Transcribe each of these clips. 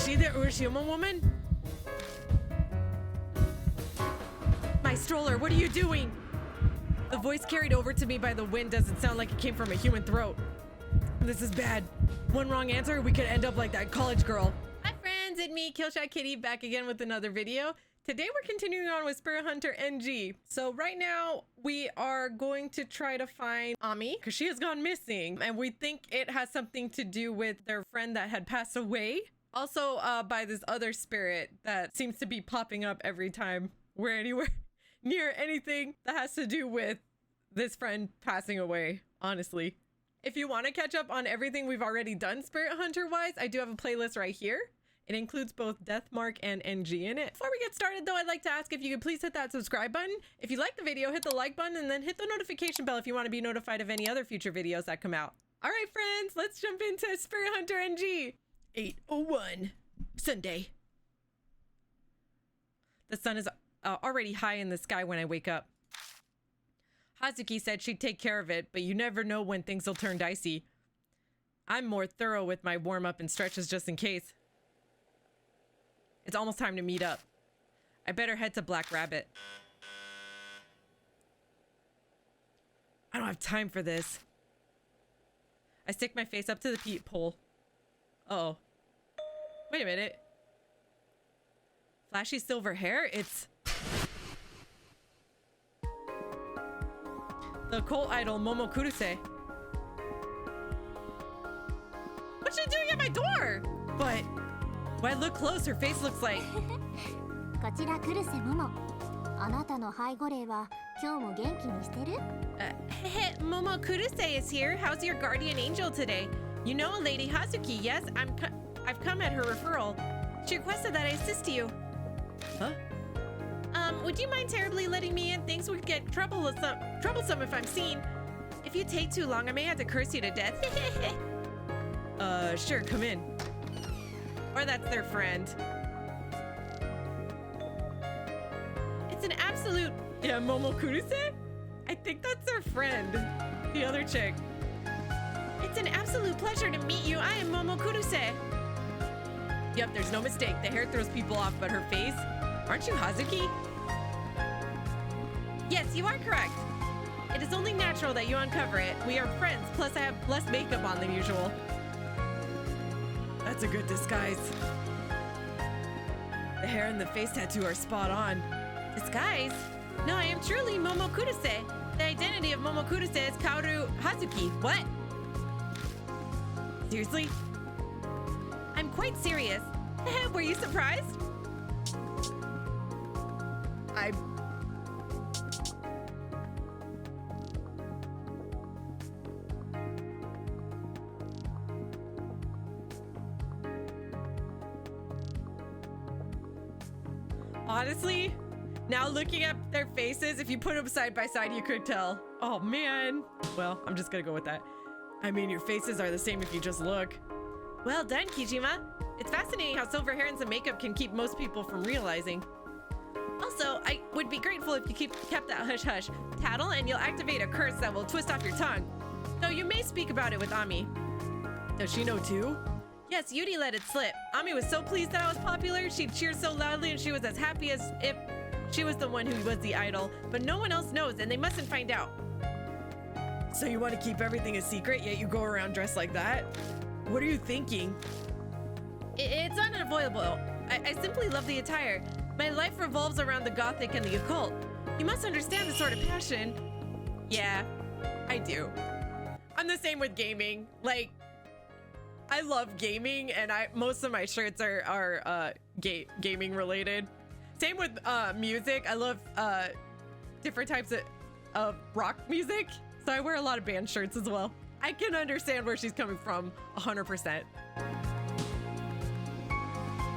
she the Urashima woman? My stroller, what are you doing? The voice carried over to me by the wind doesn't sound like it came from a human throat. This is bad. One wrong answer, we could end up like that college girl. Hi friends, it's me, KillshotKitty, back again with another video. Today we're continuing on with Spirit Hunter NG. So right now we are going to try to find Ami because she has gone missing and we think it has something to do with their friend that had passed away. Also by this other spirit that seems to be popping up every time we're anywhere near anything that has to do with this friend passing away, honestly. If you want to catch up on everything we've already done Spirit Hunter wise, I do have a playlist right here. It includes both Deathmark and NG in it. Before we get started though, I'd like to ask if you could please hit that subscribe button. If you like the video, hit the like button and then hit the notification bell if you want to be notified of any other future videos that come out. All right, friends, let's jump into Spirit Hunter NG. 8:01, Sunday. The sun is already high in the sky when I wake up. Hazuki said she'd take care of it, but you never know when things will turn dicey. I'm more thorough with my warm-up and stretches just in case. It's almost time to meet up. I better head to Black Rabbit. I don't have time for this. I stick my face up to the peephole. Uh-oh. Wait a minute. Flashy silver hair? It's the cult idol Momo Kuruse. What's she doing at my door? But when I look close, her face looks like... Momo Kuruse is here. How's your guardian angel today? You know Lady Hazuki, yes? I've come at her referral. She requested that I assist you. Huh? Would you mind terribly letting me in? Things would get troublesome if I'm seen. If you take too long, I may have to curse you to death. Sure, come in. Or that's their friend. It's an absolute... Yeah, Momo Kuruse? I think that's their friend. The other chick. It's an absolute pleasure to meet you. I am Momo Kuruse. Yep, there's no mistake. The hair throws people off, but her face... Aren't you Hazuki? Yes, you are correct. It is only natural that you uncover it. We are friends, plus I have less makeup on than usual. That's a good disguise. The hair and the face tattoo are spot on. Disguise? No, I am truly Momo Kuruse. The identity of Momo Kuruse is Kaoru Hazuki. What? Seriously? I'm quite serious. Were you surprised? Honestly, now looking at their faces, if you put them side by side, you could tell. Oh man. Well, I'm just gonna go with that. I mean, your faces are the same if you just look. Well done, Kijima. It's fascinating how silver hair and some makeup can keep most people from realizing. Also, I would be grateful if you kept that hush-hush. Tattle and you'll activate a curse that will twist off your tongue. Though you may speak about it with Ami. Does she know too? Yes, Yuri let it slip. Ami was so pleased that I was popular. She cheered so loudly and she was as happy as if she was the one who was the idol. But no one else knows and they mustn't find out. So you want to keep everything a secret, yet you go around dressed like that? What are you thinking? It's unavoidable. I simply love the attire. My life revolves around the gothic and the occult. You must understand the sort of passion. Yeah, I do. I'm the same with gaming. Like, I love gaming and most of my shirts are gaming related. Same with music. I love different types of rock music. So I wear a lot of band shirts as well. I can understand where she's coming from 100%.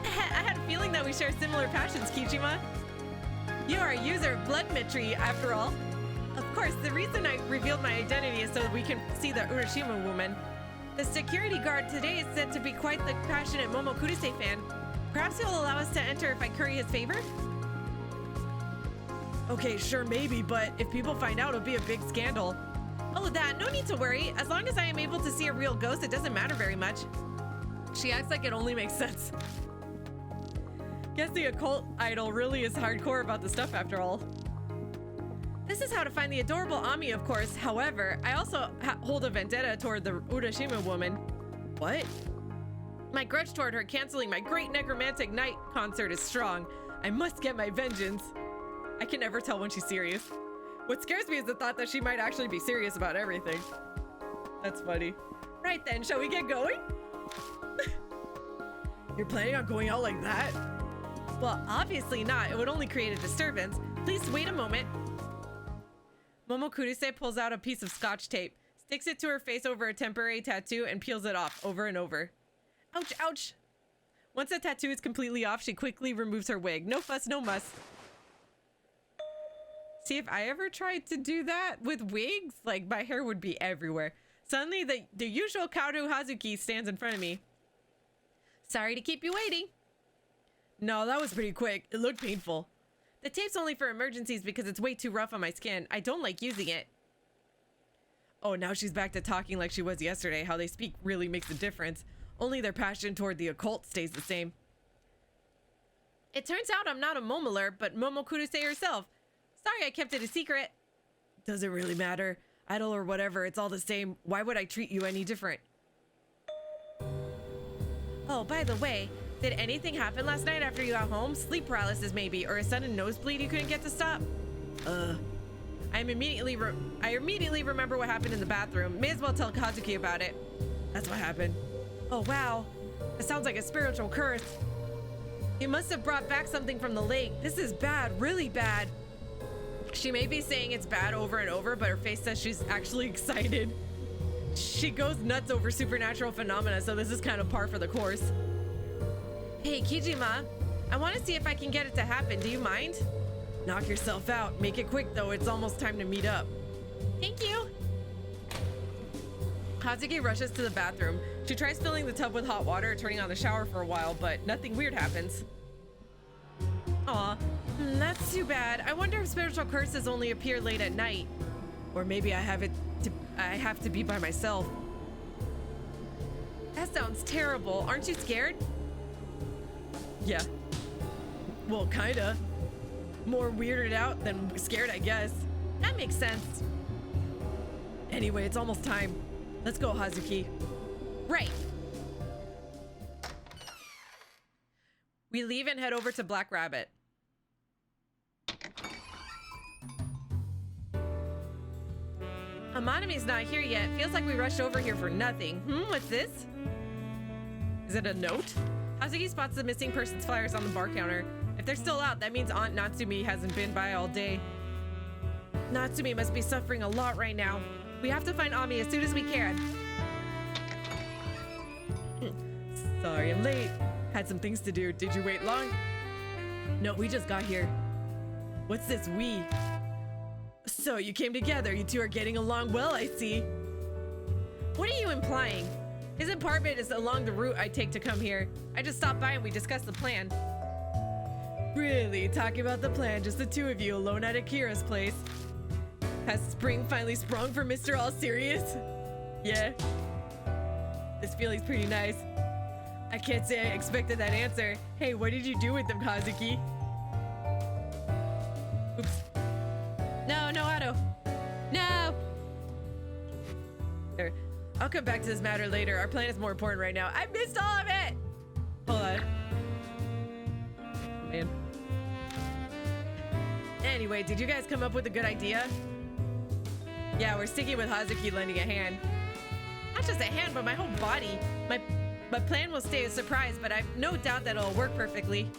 I had a feeling that we share similar passions, Kijima. You are a user of blood metry, after all. Of course, the reason I revealed my identity is so that we can see the Urashima woman. The security guard today is said to be quite the passionate Momo Kuruse fan. Perhaps he'll allow us to enter if I curry his favor? Okay, sure, maybe, but if people find out, it'll be a big scandal. Oh, that, no need to worry. As long as I am able to see a real ghost, it doesn't matter very much. She acts like it only makes sense. Guess the occult idol really is hardcore about the stuff after all. This is how to find the adorable Ami, of course. However, I also hold a vendetta toward the Urashima woman. What? My grudge toward her canceling my great necromantic night concert is strong. I must get my vengeance. I can never tell when she's serious. What scares me is the thought that she might actually be serious about everything. That's funny. Right then, shall we get going? You're planning on going out like that? Well, obviously not. It would only create a disturbance. Please wait a moment. Momokuruse pulls out a piece of scotch tape, sticks it to her face over a temporary tattoo, and peels it off over and over. Ouch, ouch. Once the tattoo is completely off, she quickly removes her wig. No fuss, no muss. See, if I ever tried to do that with wigs, like my hair would be everywhere. Suddenly, the usual Kaoru Hazuki stands in front of me. Sorry to keep you waiting. No, that was pretty quick. It looked painful. The tape's only for emergencies because it's way too rough on my skin. I don't like using it. Oh, now she's back to talking like she was yesterday. How they speak really makes a difference. Only their passion toward the occult stays the same. It turns out I'm not a momeler, but Momokuruse herself. Sorry I kept it a secret. Doesn't really matter. Idol or whatever, it's all the same. Why would I treat you any different? Oh, by the way, did anything happen last night after you got home? Sleep paralysis maybe, or a sudden nosebleed you couldn't get to stop? I immediately remember what happened in the bathroom. May as well tell Kazuki about it. That's what happened. Oh wow, it sounds like a spiritual curse. You must have brought back something from the lake. This is bad, really bad. She may be saying it's bad over and over, but her face says she's actually excited. She goes nuts over supernatural phenomena, so this is kind of par for the course. Hey, Kijima, I want to see if I can get it to happen. Do you mind? Knock yourself out. Make it quick, though. It's almost time to meet up. Thank you. Hazuki rushes to the bathroom. She tries filling the tub with hot water, turning on the shower for a while, but nothing weird happens. Aw, that's too bad. I wonder if spiritual curses only appear late at night. Or maybe I have to be by myself. That sounds terrible. Aren't you scared? Yeah. Well, kinda. More weirded out than scared, I guess. That makes sense. Anyway, it's almost time. Let's go, Hazuki. Right. We leave and head over to Black Rabbit. Amanami's not here yet. Feels like we rushed over here for nothing. What's this? Is it a note? Hazuki spots the missing person's flyers on the bar counter. If they're still out, that means Aunt Natsumi hasn't been by all day. Natsumi must be suffering a lot right now. We have to find Ami as soon as we can. Sorry I'm late. Had some things to do. Did you wait long? No, we just got here. What's this we? So you came together. You two are getting along well, I see. What are you implying? His apartment is along the route I take to come here. I just stopped by and we discussed the plan. Really? Talking about the plan, just the two of you alone at Akira's place? Has spring finally sprung for Mr. All Serious? Yeah. This feeling's pretty nice. I can't say I expected that answer. Hey, what did you do with them, Kazuki? Oops. No, no auto. No! There. I'll come back to this matter later. Our plan is more important right now. I missed all of it! Hold on. Man. Anyway, did you guys come up with a good idea? Yeah, we're sticking with Hazuki lending a hand. Not just a hand, but my whole body. My plan will stay a surprise, but I've no doubt that it'll work perfectly.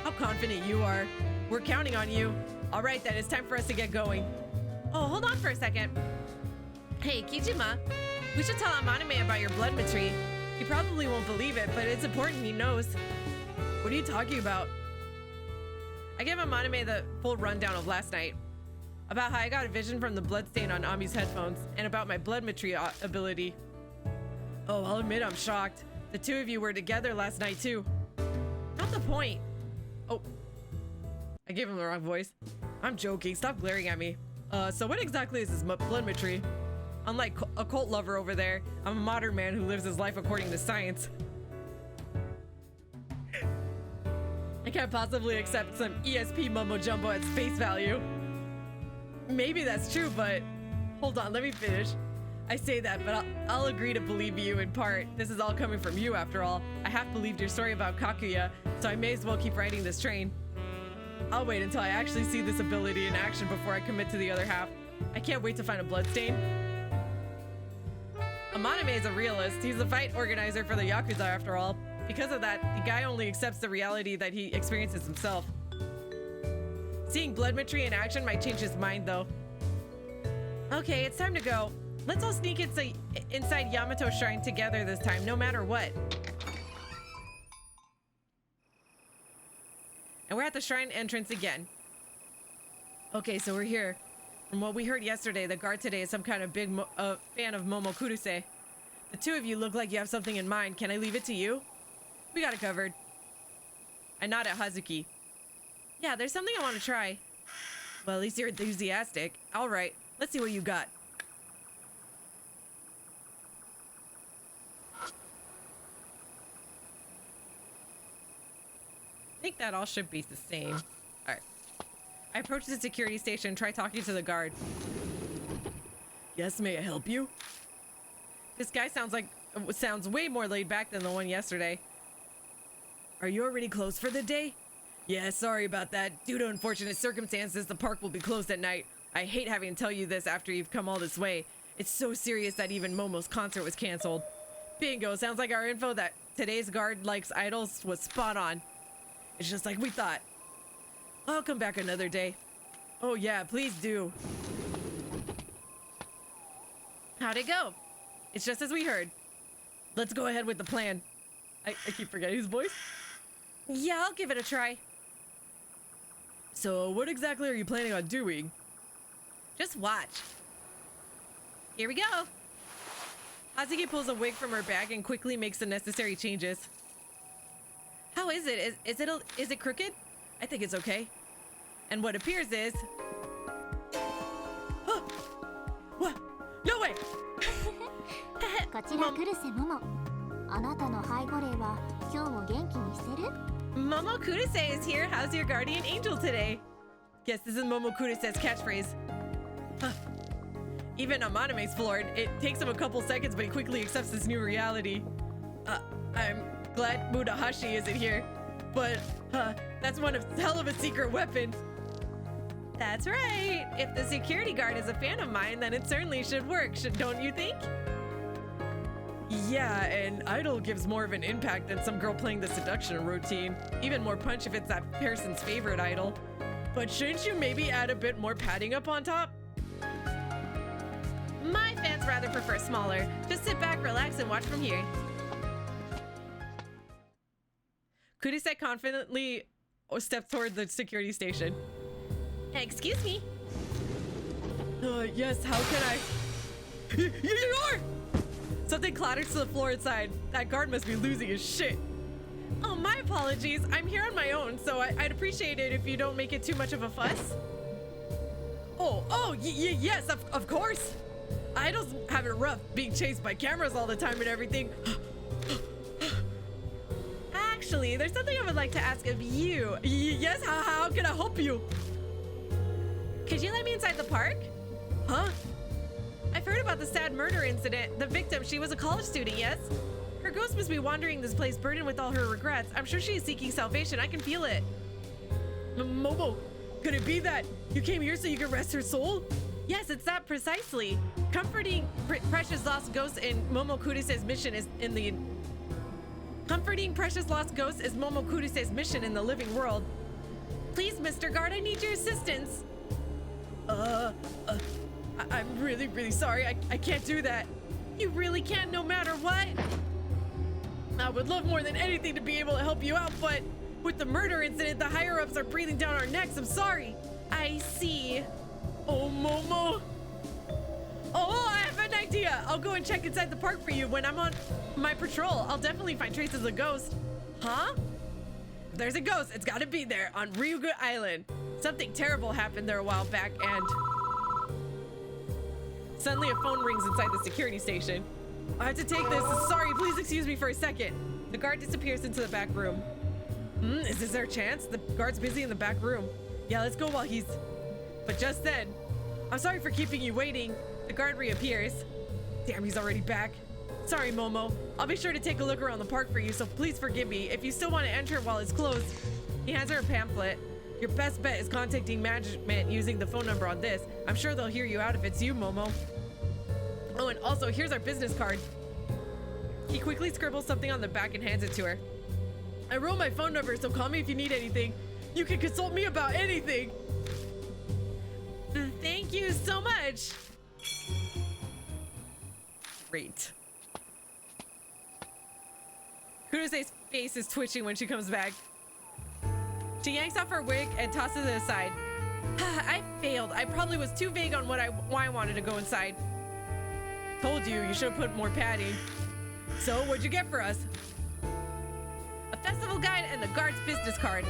How confident you are. We're counting on you. All right, then, it's time for us to get going. Oh, hold on for a second. Hey, Kijima, we should tell Amaname about your blood matri. He probably won't believe it, but it's important he knows. What are you talking about? I gave Amaname the full rundown of last night. About how I got a vision from the bloodstain on Ami's headphones, and about my blood matri ability. Oh, I'll admit I'm shocked. The two of you were together last night, too. Not the point. Oh. I gave him the wrong voice. I'm joking. Stop glaring at me. So what exactly is this blood matri? Unlike a cult lover over there, I'm a modern man who lives his life according to science. I can't possibly accept some ESP mumbo jumbo at face value. Maybe that's true, but hold on, let me finish. I say that, but I'll agree to believe you in part. This is all coming from you, after all. I half believed your story about Kakuya, so I may as well keep riding this train. I'll wait until I actually see this ability in action before I commit to the other half. I can't wait to find a bloodstain. Amaname is a realist. He's the fight organizer for the Yakuza, after all. Because of that, the guy only accepts the reality that he experiences himself. Seeing bloodmetry in action might change his mind, though. Okay, it's time to go. Let's all sneak inside Yamato Shrine together this time, no matter what. And we're at the shrine entrance again. Okay, so we're here. From what we heard yesterday, the guard today is some kind of big fan of Momo Kuruse. The two of you look like you have something in mind. Can I leave it to you? We got it covered. I nod at Hazuki. Yeah, there's something I want to try. Well, at least you're enthusiastic. All right, let's see what you got. I think that all should be the same. All right. I approach the security station and try talking to the guard. Yes, may I help you? This guy sounds way more laid back than the one yesterday. Are you already closed for the day? Yeah, sorry about that. Due to unfortunate circumstances, the park will be closed at night. I hate having to tell you this after you've come all this way. It's so serious that even Momo's concert was canceled. Bingo, sounds like our info that today's guard likes idols was spot on. It's just like we thought. I'll come back another day. Oh yeah, please do. How'd it go? It's just as we heard. Let's go ahead with the plan. I keep forgetting his voice. Yeah, I'll give it a try. So what exactly are you planning on doing? Just watch. Here we go. Hazuki pulls a wig from her bag and quickly makes the necessary changes. How is it? Is it crooked? I think it's okay. And what appears is... Huh? What? No way! Momo Kuruse is here. How's your guardian angel today? Guess this is Momo Kuruse's catchphrase. Huh. Even Amaname's floored. It takes him a couple seconds, but he quickly accepts this new reality. I'm glad Mudahashi isn't here, but that's one hell of a secret weapon. That's right. If the security guard is a fan of mine, then it certainly should work, don't you think? Yeah, an idol gives more of an impact than some girl playing the seduction routine. Even more punch if it's that person's favorite idol. But shouldn't you maybe add a bit more padding up on top? My fans rather prefer smaller. Just sit back, relax, and watch from here. Kuruse confidently steps toward the security station. Excuse me. Yes, how can I? You're! Something clatters to the floor inside. That guard must be losing his shit. Oh, my apologies. I'm here on my own, so I'd appreciate it if you don't make it too much of a fuss. Yes, of course. Idols have it rough being chased by cameras all the time and everything. Actually, there's something I would like to ask of you. Yes, how can I help you? Could you let me inside the park? Huh? I've heard about the sad murder incident. The victim, she was a college student, yes? Her ghost must be wandering this place burdened with all her regrets. I'm sure she is seeking salvation. I can feel it. Momo, could it be that you came here so you could rest her soul? Yes, it's that precisely. Comforting precious lost ghosts in Momo Kuruse's mission is in the... Comforting precious lost ghosts is Momo Kuruse's mission in the living world. Please, Mr. Guard, I need your assistance. I'm really sorry. I can't do that. You really can't no matter what? I would love more than anything to be able to help you out, but with the murder incident, the higher-ups are breathing down our necks. I'm sorry. I see. Oh, Momo. Oh, I have an idea. I'll go and check inside the park for you when I'm on my patrol. I'll definitely find traces of the ghost. Huh? If there's a ghost, it's gotta be there on Ryugu Island. Something terrible happened there a while back and... Suddenly a phone rings inside the security station. I have to take this. Sorry, please excuse me for a second. The guard disappears into the back room. Is this our chance? The guard's busy in the back room. Yeah, let's go while he's... But just then, I'm sorry for keeping you waiting. The guard reappears. Damn, he's already back. Sorry, Momo. I'll be sure to take a look around the park for you, so please forgive me. If you still want to enter while it's closed, he hands her a pamphlet. Your best bet is contacting management using the phone number on this. I'm sure they'll hear you out if it's you, Momo. Oh, and also, here's our business card. He quickly scribbles something on the back and hands it to her. I wrote my phone number, so call me if you need anything. You can consult me about anything. Thank you so much. Great. Kuruse's face is twitching when she comes back. She yanks off her wig and tosses it aside. I failed. I probably was too vague on why I wanted to go inside. Told you, you should have put more padding. So, what'd you get for us? A festival guide and the guard's business card.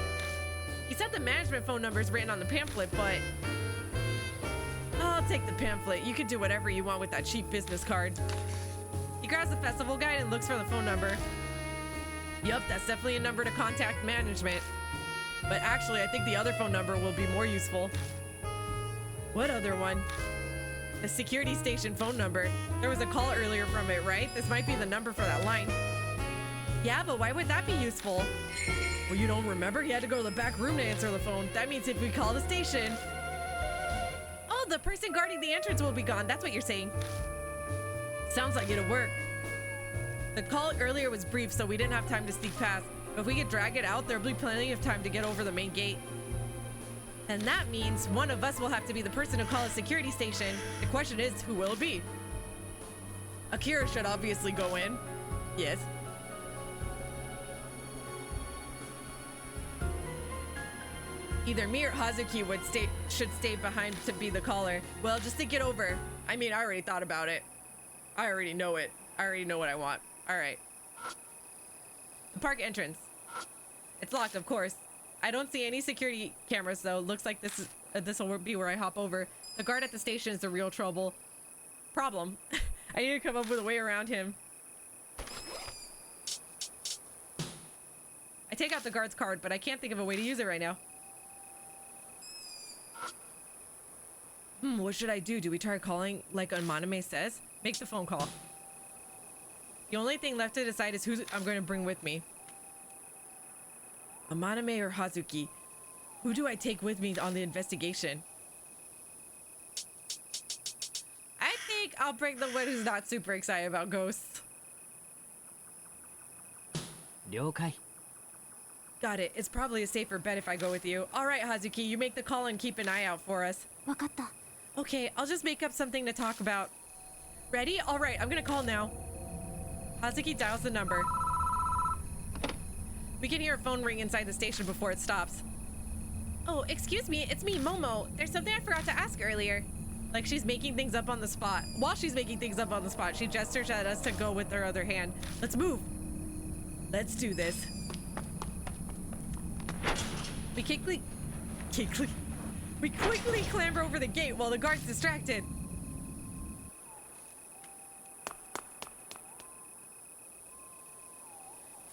He said the management phone number is written on the pamphlet, but... I'll take the pamphlet. You can do whatever you want with that cheap business card. He grabs the festival guide and looks for the phone number. Yup, that's definitely a number to contact management. But actually, I think the other phone number will be more useful. What other one? The security station phone number. There was a call earlier from it, right? This might be the number for that line. Yeah, but why would that be useful? Well, you don't remember? He had to go to the back room to answer the phone. That means if we call the station... Oh, the person guarding the entrance will be gone. That's what you're saying. Sounds like it'll work. The call earlier was brief, so we didn't have time to sneak past. But if we could drag it out, there'll be plenty of time to get over the main gate. And that means one of us will have to be the person to call a security station. The question is, who will it be? Akira should obviously go in. Yes. Either me or Hazuki should stay behind to be the caller. Well, just think it over. I mean, I already thought about it. I already know it. I already know what I want. All right. The park entrance. It's locked, of course. I don't see any security cameras, though. Looks like this will be where I hop over. The guard at the station is the real problem. I need to come up with a way around him. I take out the guard's card, but I can't think of a way to use it right now. What should I do? Do we try calling like Maname says? Make the phone call. The only thing left to decide is who I'm going to bring with me. Maname or Hazuki? Who do I take with me on the investigation? I think I'll bring the one who's not super excited about ghosts. 了解. Got it. It's probably a safer bet if I go with you. All right, Hazuki, you make the call and keep an eye out for us. わかった。 Okay, I'll just make up something to talk about. Ready? All right, I'm gonna call now. Hazuki dials the number. We can hear a phone ring inside the station before it stops. Oh, excuse me, it's me, Momo. There's something I forgot to ask earlier. Like she's making things up on the spot. While she's making things up on the spot, she gestures at us to go with her other hand. Let's move. Let's do this. We quickly clamber over the gate while the guard's distracted.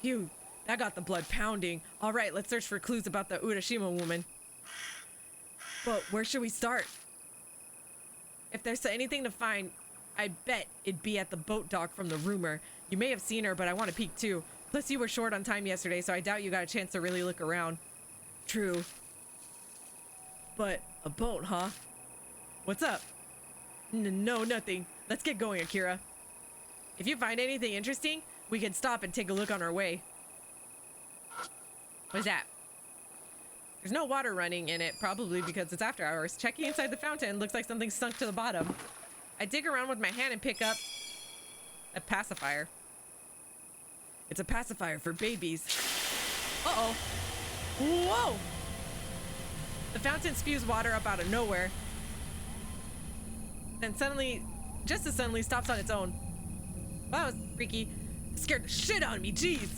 Phew, that got the blood pounding. All right, let's search for clues about the Urashima woman. But where should we start? If there's anything to find, I bet it'd be at the boat dock from the rumor. You may have seen her, but I want to peek too. Plus, you were short on time yesterday, so I doubt you got a chance to really look around. True. But a boat, huh? What's up? No, nothing. Let's get going, Akira. If you find anything interesting, we can stop and take a look on our way. What's that? There's no water running in it, probably because it's after hours. Checking inside the fountain, looks like something sunk to the bottom. I dig around with my hand and pick up a pacifier. It's a pacifier for babies. Uh-oh. Whoa! The fountain spews water up out of nowhere. And suddenly, just as suddenly, stops on its own. Well, that was freaky. It scared the shit out of me, jeez!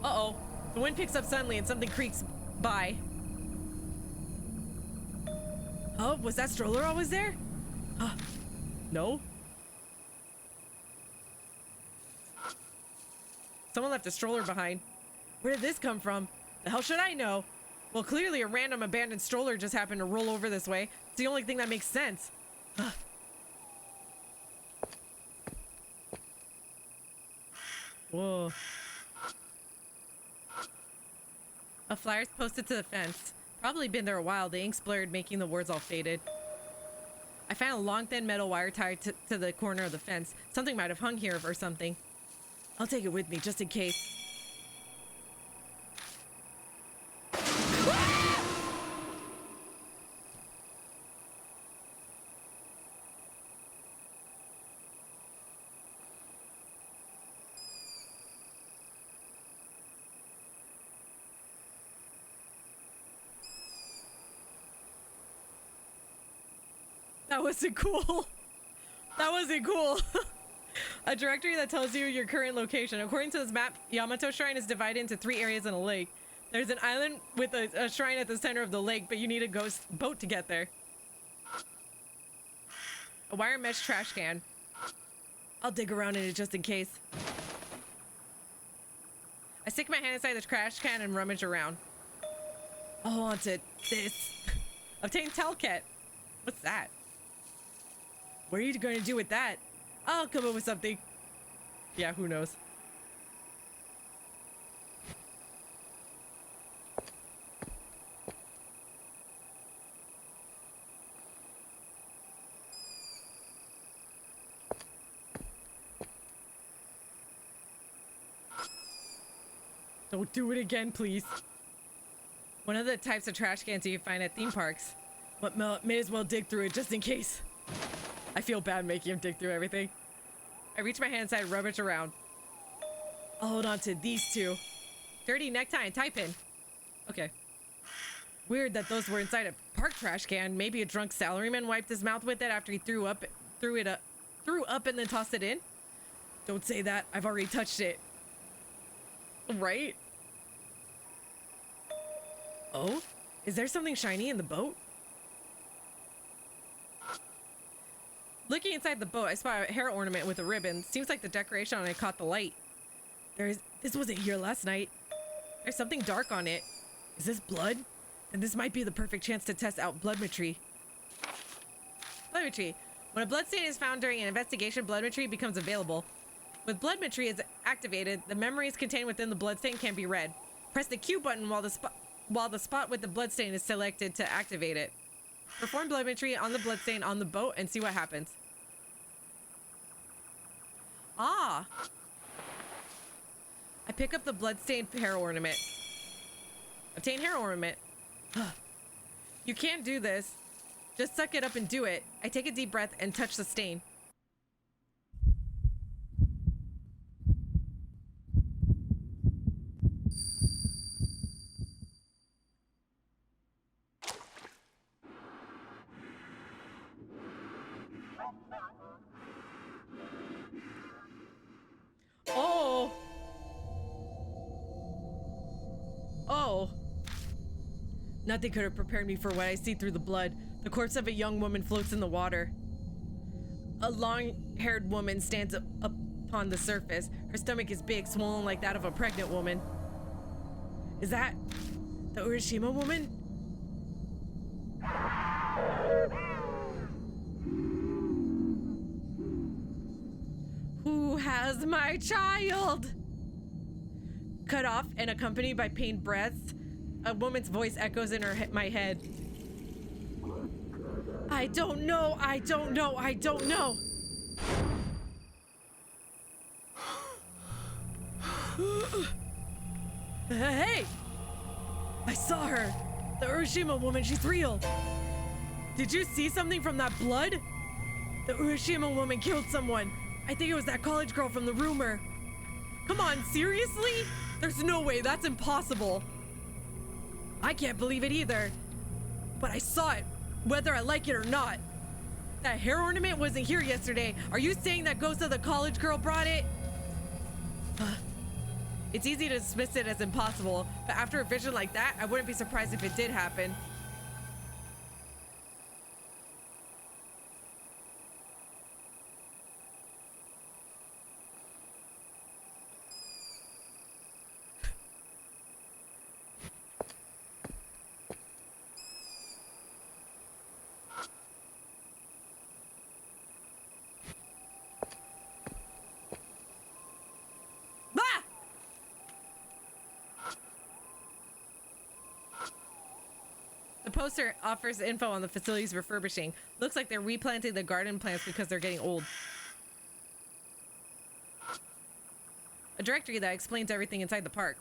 Uh-oh. The wind picks up suddenly and something creaks by. Oh, was that stroller always there? No? Someone left a stroller behind. Where did this come from? The hell should I know? Well, clearly a random abandoned stroller just happened to roll over this way. It's the only thing that makes sense. Whoa. A flyer's posted to the fence. Probably been there a while. The ink's blurred, making the words all faded. I found a long, thin metal wire tied to the corner of the fence. Something might have hung here or something. I'll take it with me, just in case. That wasn't cool. That wasn't cool. A directory that tells you your current location. According to this map, Yamato Shrine is divided into 3 areas in a lake. There's an island with a shrine at the center of the lake, but you need a ghost boat to get there. A wire mesh trash can. I'll dig around in it just in case. I stick my hand inside the trash can and rummage around. I'll hold on to this. Obtain Telket. What's that? What are you going to do with that? I'll come up with something. Yeah, who knows? Don't do it again, please. One of the types of trash cans you find at theme parks. But may as well dig through it just in case. I feel bad making him dig through everything. I reach my hand inside and rummage around. I'll hold on to these 2. Dirty necktie and tie pin. Okay. Weird that those were inside a park trash can. Maybe a drunk salaryman wiped his mouth with it after he threw up and then tossed it in. Don't say that. I've already touched it. Right? Oh? Is there something shiny in the boat? Looking inside the boat, I spot a hair ornament with a ribbon. Seems like the decoration on it caught the light. This wasn't here last night. There's something dark on it. Is this blood? And this might be the perfect chance to test out bloodmetry. Bloodmetry. When a bloodstain is found during an investigation, bloodmetry becomes available. When bloodmetry is activated, the memories contained within the bloodstain can be read. Press the Q button while the spot with the bloodstain is selected to activate it. Perform bloodmetry on the bloodstain on the boat and see what happens. Ah! I pick up the bloodstained hair ornament. Obtain hair ornament. You can't do this. Just suck it up and do it. I take a deep breath and touch the stain. Oh! Oh! Nothing could have prepared me for what I see through the blood. The corpse of a young woman floats in the water. A long-haired woman stands up upon the surface. Her stomach is big, swollen like that of a pregnant woman. Is that the Urashima woman? Who has my child? Cut off and accompanied by pained breaths, a woman's voice echoes in my head. I don't know, I don't know, I don't know. Hey! I saw her. The Urashima woman, she's real. Did you see something from that blood? The Urashima woman killed someone. I think it was that college girl from the rumor. Come on, seriously? There's no way, that's impossible. I can't believe it either. But I saw it, whether I like it or not. That hair ornament wasn't here yesterday. Are you saying that ghost of the college girl brought it? It's easy to dismiss it as impossible, but after a vision like that, I wouldn't be surprised if it did happen. The poster offers info on the facility's refurbishing. Looks like they're replanting the garden plants because they're getting old. A directory that explains everything inside the park.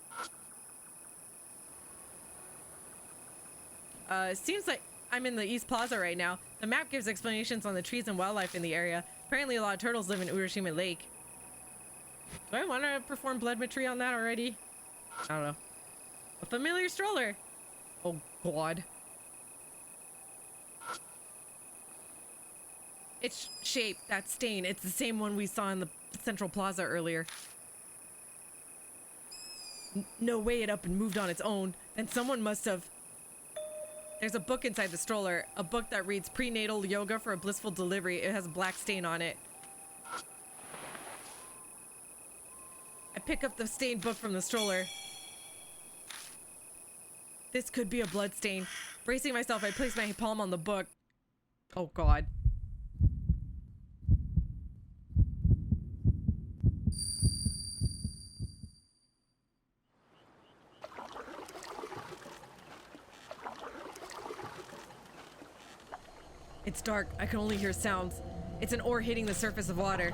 Seems like I'm in the East Plaza right now. The map gives explanations on the trees and wildlife in the area. Apparently a lot of turtles live in Urashima Lake. Do I want to perform bloodmetry on that already? I don't know. A familiar stroller. Oh, God. It's shaped, that stain. It's the same one we saw in the Central Plaza earlier. No way it up and moved on its own. Then someone must have... There's a book inside the stroller. A book that reads Prenatal Yoga for a Blissful Delivery. It has a black stain on it. I pick up the stained book from the stroller. This could be a blood stain. Bracing myself, I place my palm on the book. Oh, God. It's dark. I can only hear sounds. It's an oar hitting the surface of water.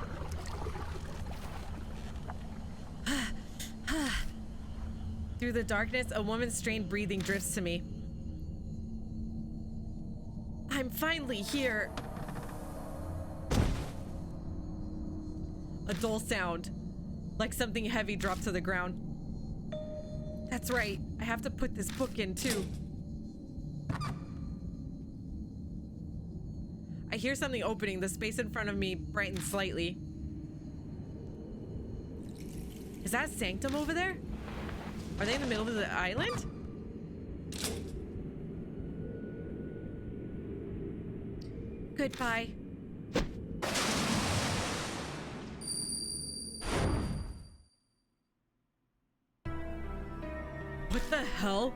Through the darkness, a woman's strained breathing drifts to me. I'm finally here. A dull sound, like something heavy dropped to the ground. That's right. I have to put this book in too. I hear something opening. The space in front of me brightens slightly. Is that a sanctum over there? Are they in the middle of the island? Goodbye. What the hell?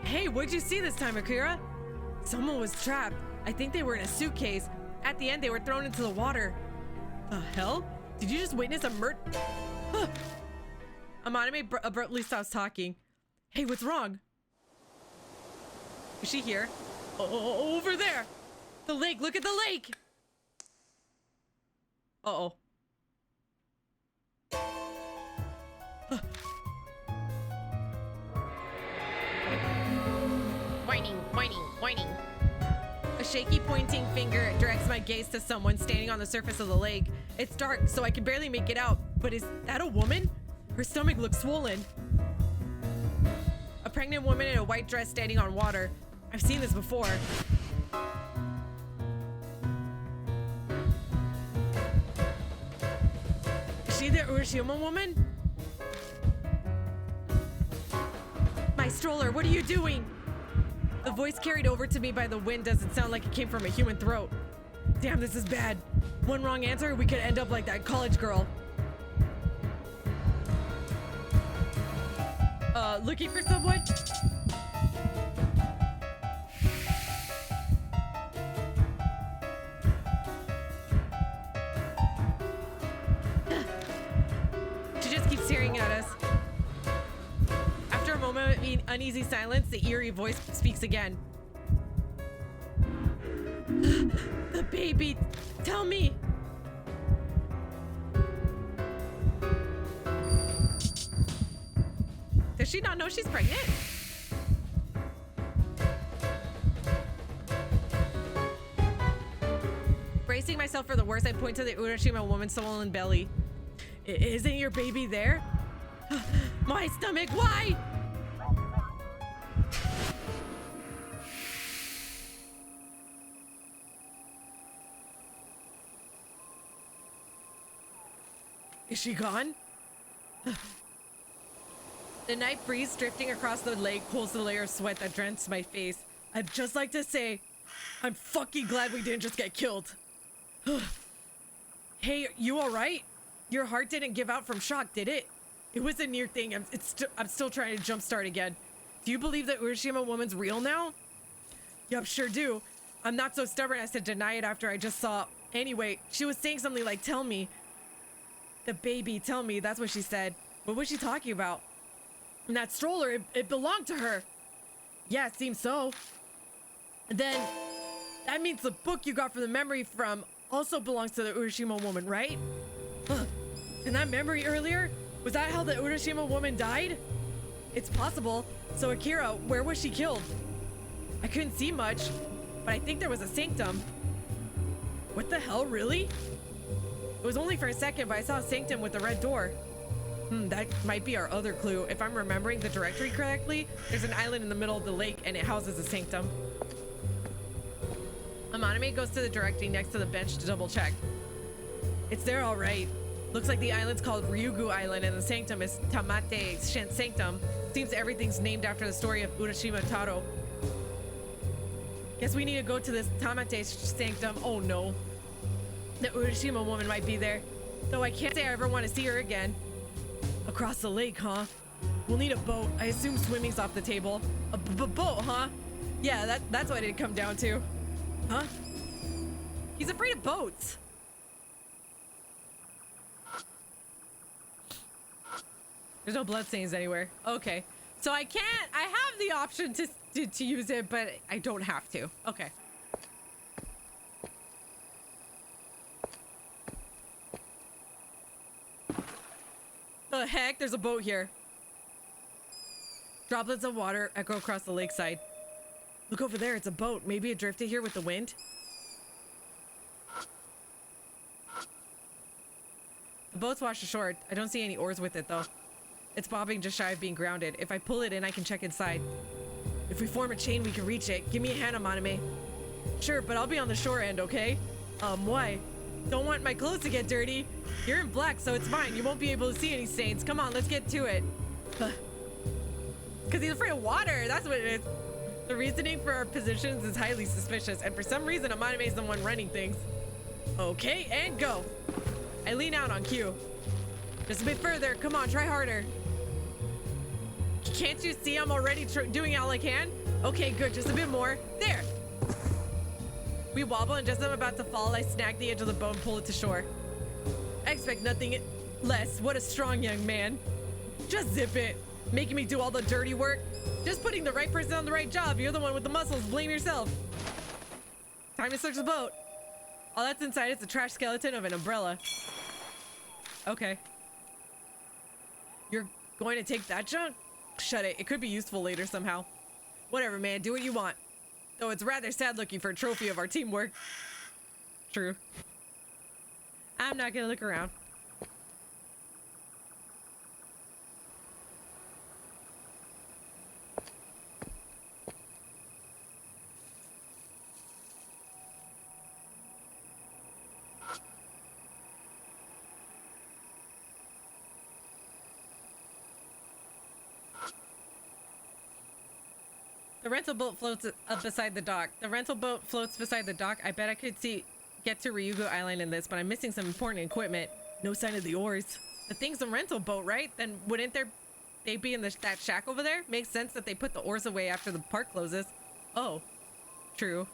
Hey, what'd you see this time, Akira? Someone was trapped. I think they were in a suitcase. At the end, they were thrown into the water. The hell? Did you just witness a murder? Amaname abruptly stops talking. Hey, what's wrong? Is she here? Oh, over there! The lake! Look at the lake! Uh-oh. Whining, whining, whining. A shaky pointing finger directs my gaze to someone standing on the surface of the lake. It's dark, so I can barely make it out. But is that a woman? Her stomach looks swollen. A pregnant woman in a white dress standing on water. I've seen this before. Is she the Urashima woman? My stroller, what are you doing? The voice carried over to me by the wind doesn't sound like it came from a human throat. Damn, this is bad. One wrong answer, we could end up like that college girl. Looking for someone? She just keeps staring at us. After a moment of uneasy silence, the eerie voice speaks again. The baby, tell me. Does she not know she's pregnant? Bracing myself for the worst, I point to the Urashima woman's swollen belly. Isn't your baby there? My stomach, why? Is she gone? The night breeze drifting across the lake cools the layer of sweat that drenched my face. I'd just like to say, I'm fucking glad we didn't just get killed. Hey, you alright? Your heart didn't give out from shock, did it? It was a near thing. I'm still trying to jumpstart again. Do you believe that Urashima woman's real now? Yup, sure do. I'm not so stubborn as to deny it after I just saw. Anyway, she was saying something like, tell me. The baby, tell me, that's what she said. What was she talking about? And that stroller, it belonged to her. Yeah, it seems so. Then that means the book you got from the memory from also belongs to the Urashima woman, right? And that memory earlier, was that how the Urashima woman died? It's possible. So Akira, where was she killed? I couldn't see much, but I think there was a sanctum. What the hell, really? It was only for a second, but I saw a sanctum with a red door. That might be our other clue. If I'm remembering the directory correctly, there's an island in the middle of the lake and it houses a sanctum. Amaname goes to the directory next to the bench to double check. It's there all right. Looks like the island's called Ryugu Island and the sanctum is Tamate Sanctum. Seems everything's named after the story of Urashima Taro. Guess we need to go to this Tamate Sanctum. Oh no. The Urashima woman might be there. Though I can't say I ever want to see her again. Across the lake, huh? We'll need a boat. I assume swimming's off the table. A boat, huh? Yeah, that's what it'd come down to. Huh? He's afraid of boats. There's no bloodstains anywhere. Okay. So I have the option to use it, but I don't have to. Okay. The heck? There's a boat here. Droplets of water echo across the lakeside. Look over there, it's a boat. Maybe it drifted here with the wind. The boat's washed ashore. I don't see any oars with it though. It's bobbing just shy of being grounded. If I pull it in, I can check inside. If we form a chain, we can reach it. Give me a hand, Amaname. Sure, but I'll be on the shore end, okay? Why? Don't want my clothes to get dirty. You're in black, so it's fine. You won't be able to see any stains. Come on, let's get to it. Because he's afraid of water. That's what it is. The reasoning for our positions is highly suspicious, and for some reason, Amaname is the one running things. Okay, and go. I lean out on cue. Just a bit further. Come on, try harder. Can't you see I'm already doing all I can? Okay, good. Just a bit more. There. We wobble, and just as I'm about to fall, I snag the edge of the boat and pull it to shore. I expect nothing less. What a strong young man. Just zip it. Making me do all the dirty work. Just putting the right person on the right job. You're the one with the muscles. Blame yourself. Time to search the boat. All that's inside is a trash skeleton of an umbrella. Okay. You're going to take that junk? Shut it. It could be useful later somehow. Whatever, man. Do what you want. Though it's rather sad looking for a trophy of our teamwork. True. I'm not gonna look around. The rental boat floats up beside the dock. The rental boat floats beside the dock. I bet I could get to Ryugu Island in this, but I'm missing some important equipment. No sign of the oars. The thing's a rental boat, right? Then wouldn't they be in that shack over there? Makes sense that they put the oars away after the park closes. Oh, true.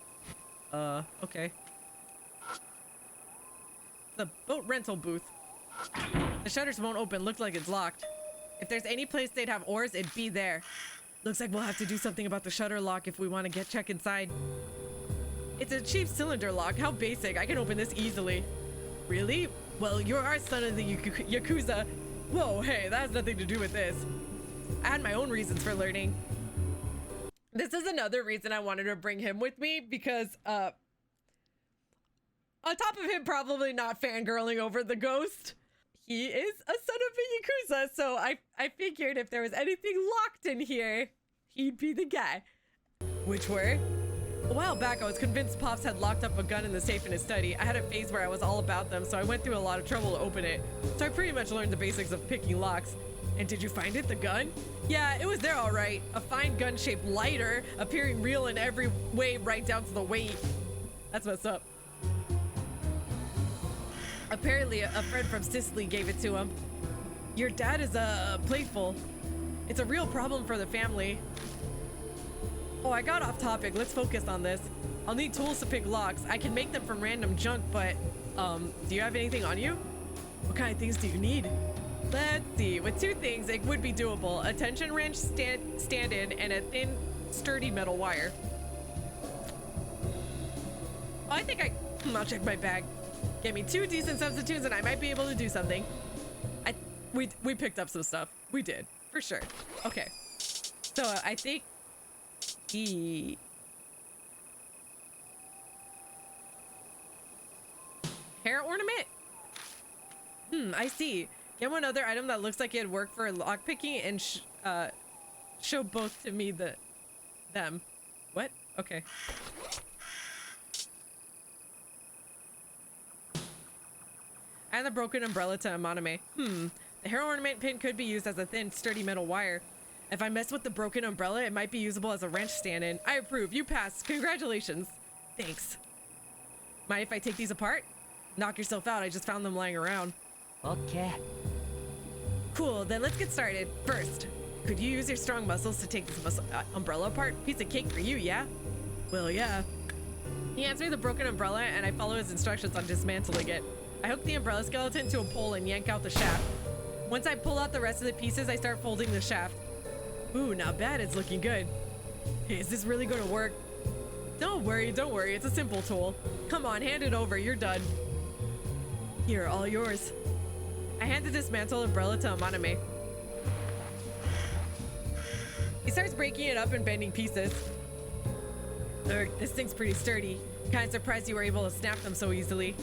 Okay. The boat rental booth. The shutters won't open. Looks like it's locked. If there's any place they'd have oars, it'd be there. Looks like we'll have to do something about the shutter lock if we want to check inside. It's a cheap cylinder lock. How basic. I can open this easily. Really? Well, you're our son of the Yakuza. Whoa, hey, that has nothing to do with this. I had my own reasons for learning. This is another reason I wanted to bring him with me because, on top of him probably not fangirling over the ghost, he is a son of a Yakuza, so I figured if there was anything locked in here, he'd be the guy. Which were? A while back, I was convinced Pops had locked up a gun in the safe in his study. I had a phase where I was all about them, so I went through a lot of trouble to open it. So I pretty much learned the basics of picking locks. And did you find it, the gun? Yeah, it was there all right. A fine gun-shaped lighter, appearing real in every way right down to the weight. That's what's up. Apparently, a friend from Sicily gave it to him. Your dad is, playful. It's a real problem for the family. Oh, I got off topic. Let's focus on this. I'll need tools to pick locks. I can make them from random junk, but, do you have anything on you? What kind of things do you need? Let's see. With 2 things, it would be doable. A tension wrench stand-in and a thin, sturdy metal wire. Oh, I think I'll check my bag. Get me 2 decent substitutes and I might be able to do something. We picked up some stuff. We did, for sure. Okay. So I think hair ornament? I see. Get one other item that looks like it'd work for lockpicking and show both to me them. What? Okay. And the broken umbrella to Amaname. The hair ornament pin could be used as a thin, sturdy metal wire. If I mess with the broken umbrella, it might be usable as a wrench stand-in. I approve. You passed. Congratulations. Thanks. Mind if I take these apart? Knock yourself out. I just found them lying around. Okay. Cool. Then let's get started. First, could you use your strong muscles to take this umbrella apart? Piece of cake for you, yeah? Well, yeah. He hands me the broken umbrella, and I follow his instructions on dismantling it. I hook the umbrella skeleton to a pole and yank out the shaft. Once I pull out the rest of the pieces, I start folding the shaft. Ooh, not bad. It's looking good. Hey, is this really gonna work? Don't worry. It's a simple tool. Come on, hand it over. You're done. Here, all yours. I hand the dismantled umbrella to Amaname. He starts breaking it up and bending pieces. Ugh, this thing's pretty sturdy. Kinda surprised you were able to snap them so easily.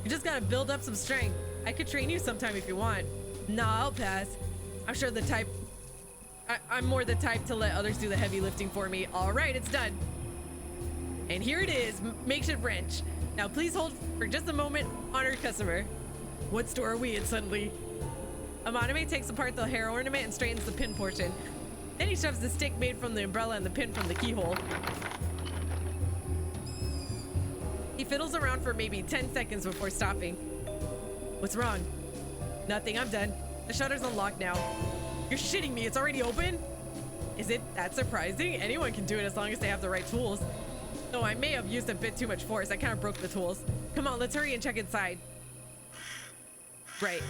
You just gotta build up some strength. I could train you sometime if you want. Nah, I'll pass. I'm more the type to let others do the heavy lifting for me. All right, it's done. And here it is, makeshift wrench. Now please hold for just a moment, honored customer. What store are we in suddenly? Amaname takes apart the hair ornament and straightens the pin portion. Then he shoves the stick made from the umbrella and the pin from the keyhole. He fiddles around for maybe 10 seconds before stopping. What's wrong? Nothing, I'm done. The shutter's unlocked now. You're shitting me, it's already open? Is it that surprising? Anyone can do it as long as they have the right tools. Though I may have used a bit too much force, I kind of broke the tools. Come on, let's hurry and check inside. Right.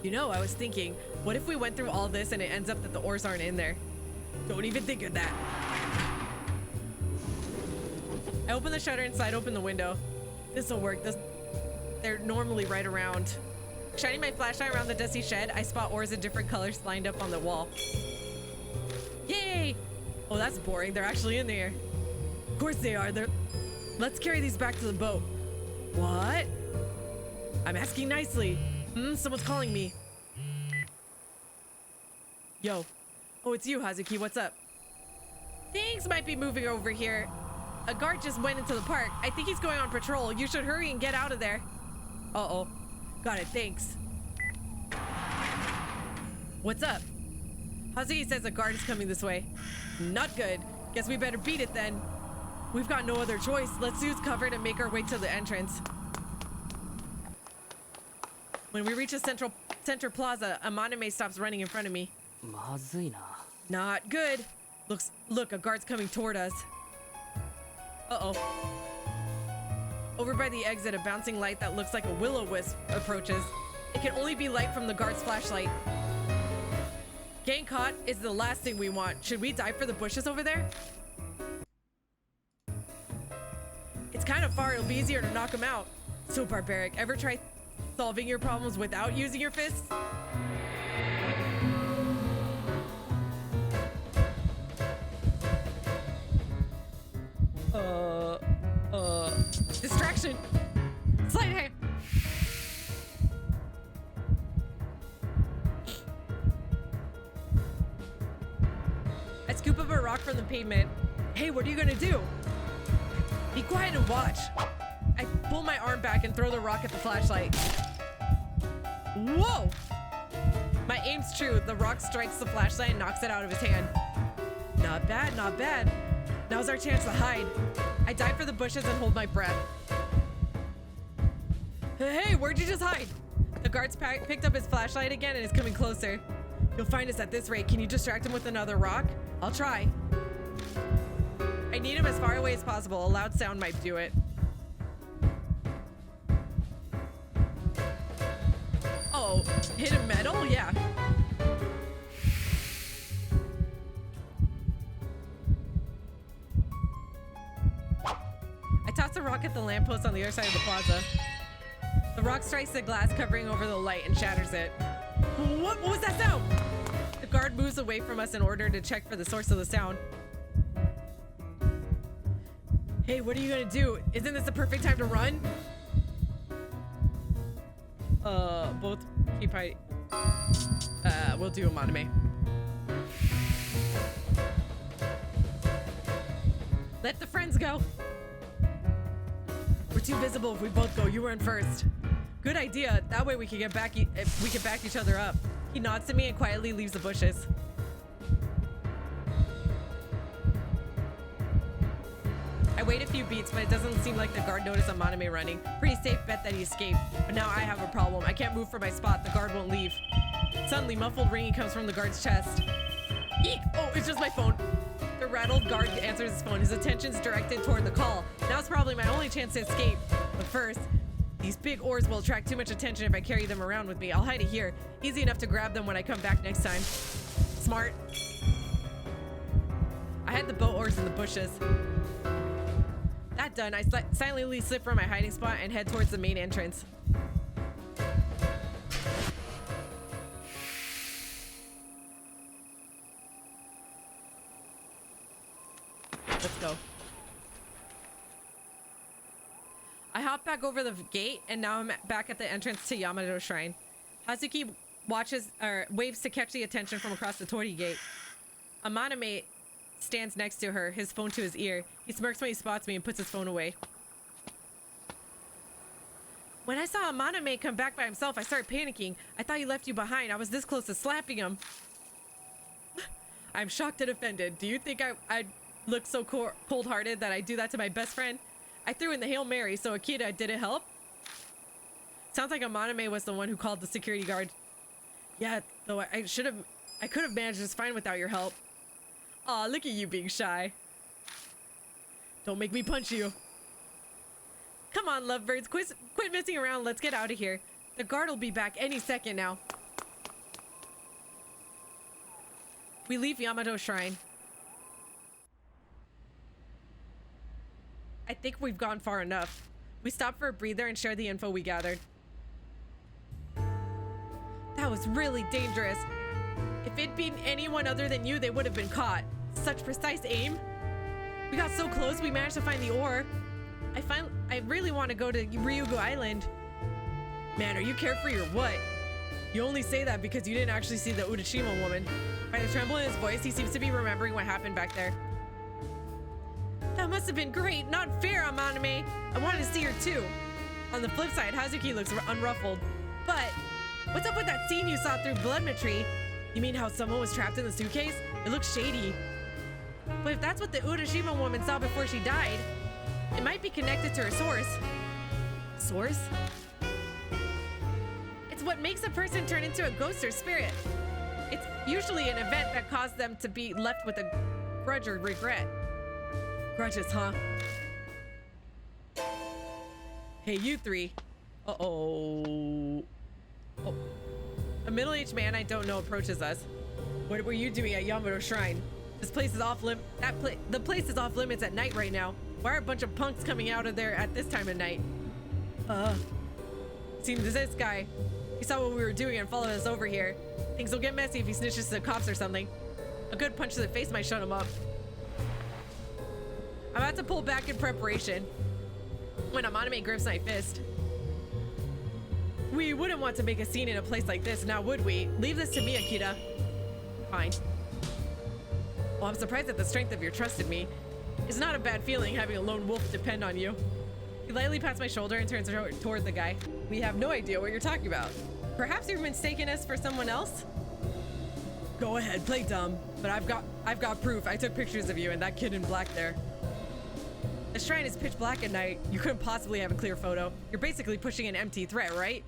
You know, I was thinking, what if we went through all this and it ends up that the ores aren't in there? Don't even think of that. I open the shutter and slide open the window. This'll work. They're normally right around. Shining my flashlight around the dusty shed, I spot ores in different colors lined up on the wall. Yay! Oh, that's boring. They're actually in there. Of course they are. Let's carry these back to the boat. What? I'm asking nicely. Someone's calling me. Yo. Oh, it's you, Hazuki. What's up? Things might be moving over here. A guard just went into the park. I think he's going on patrol. You should hurry and get out of there. Uh-oh. Got it. Thanks. What's up? Hazuki says a guard is coming this way. Not good. Guess we better beat it then. We've got no other choice. Let's use cover to make our way to the entrance. When we reach a center plaza, Amaname stops running in front of me. まずいな。 Not good. Look, a guard's coming toward us. Uh-oh. Over by the exit, a bouncing light that looks like a will-o-wisp approaches. It can only be light from the guard's flashlight. Getting caught is the last thing we want. Should we dive for the bushes over there? It's kind of far. It'll be easier to knock him out. So barbaric. Ever try solving your problems without using your fists? Distraction. Sleight of hand. I scoop up a rock from the pavement. Hey, what are you gonna do? Be quiet and watch. I pull my arm back and throw the rock at the flashlight. Whoa! My aim's true. The rock strikes the flashlight and knocks it out of his hand. Not bad, not bad. Now's our chance to hide. I dive for the bushes and hold my breath. Hey, where'd you just hide? The guard's picked up his flashlight again and is coming closer. You'll find us at this rate. Can you distract him with another rock? I'll try. I need him as far away as possible. A loud sound might do it. Oh, hit him metal? Yeah. at the lamppost on the other side of the plaza. The rock strikes the glass covering over the light and shatters it. What was that sound? The guard moves away from us in order to check for the source of the sound. Hey, what are you gonna do? Isn't this the perfect time to run? Both keep hiding. We'll do a Monome. Let the friends go. We're too visible if we both go. You were in first. Good idea. That way we can get back. If we can back each other up. He nods to me and quietly leaves the bushes. I wait a few beats, but it doesn't seem like the guard noticed a Monome running. Pretty safe bet that he escaped. But now I have a problem. I can't move from my spot. The guard won't leave. Suddenly, muffled ringing comes from the guard's chest. Eek! Oh, it's just my phone. The rattled guard answers his phone. His attention's directed toward the call. Now's probably my only chance to escape. But first, these big oars will attract too much attention if I carry them around with me. I'll hide it here. Easy enough to grab them when I come back next time. Smart. I hide the boat oars in the bushes. That done, I silently slip from my hiding spot and head towards the main entrance. Let's go. I hop back over the gate, and now I'm back at the entrance to Yamato Shrine. Hazuki waves to catch the attention from across the Tori gate. A Monome stands next to her, his phone to his ear. He smirks when he spots me and puts his phone away. When I saw a Monome come back by himself, I started panicking. I thought he left you behind. I was this close to slapping him. I'm shocked and offended. Do you think I'd look so cold-hearted that I do that to my best friend? I threw in the Hail Mary, so Akita, did it help? Sounds like a Monome was the one who called the security guard. Yeah, though I could have managed just fine without your help. Aw, look at you being shy. Don't make me punch you. Come on, lovebirds, quit messing around. Let's get out of here. The guard will be back any second now. We leave Yamato Shrine. I think we've gone far enough. We stop for a breather and share the info we gathered. That was really dangerous. If it'd been anyone other than you, they would have been caught. Such precise aim. We got so close, we managed to find the ore. I really want to go to Ryugu Island. Man, are you carefree or what? You only say that because you didn't actually see the Urashima woman. By the tremble in his voice, he seems to be remembering what happened back there. That must have been great. Not fair, Amaname. I wanted to see her too. On the flip side, Hazuki looks unruffled. But what's up with that scene you saw through Bloodmetry? You mean how someone was trapped in the suitcase? It looks shady. But if that's what the Urashima woman saw before she died, it might be connected to her source. Source? It's what makes a person turn into a ghost or spirit. It's usually an event that caused them to be left with a grudge or regret. Grudges, huh? Hey, you three. Uh-oh. Oh. A middle-aged man I don't know approaches us. What were you doing at Yamato Shrine? This place is off the place is off limits at night right now. Why are a bunch of punks coming out of there at this time of night? Seems this guy. He saw what we were doing and followed us over here. Things will get messy if he snitches to the cops or something. A good punch to the face might shut him up. I'm about to pull back in preparation when Amaname grips my fist. We wouldn't want to make a scene in a place like this, now would we? Leave this to me, Akita. Fine. Well, I'm surprised at the strength of your trust in me. It's not a bad feeling having a lone wolf depend on you. He lightly pats my shoulder and turns toward the guy. We have no idea what you're talking about. Perhaps you've mistaken us for someone else? Go ahead, play dumb. But I've got proof. I took pictures of you and that kid in black there. The shrine is pitch black at night. You couldn't possibly have a clear photo. You're basically pushing an empty threat, right?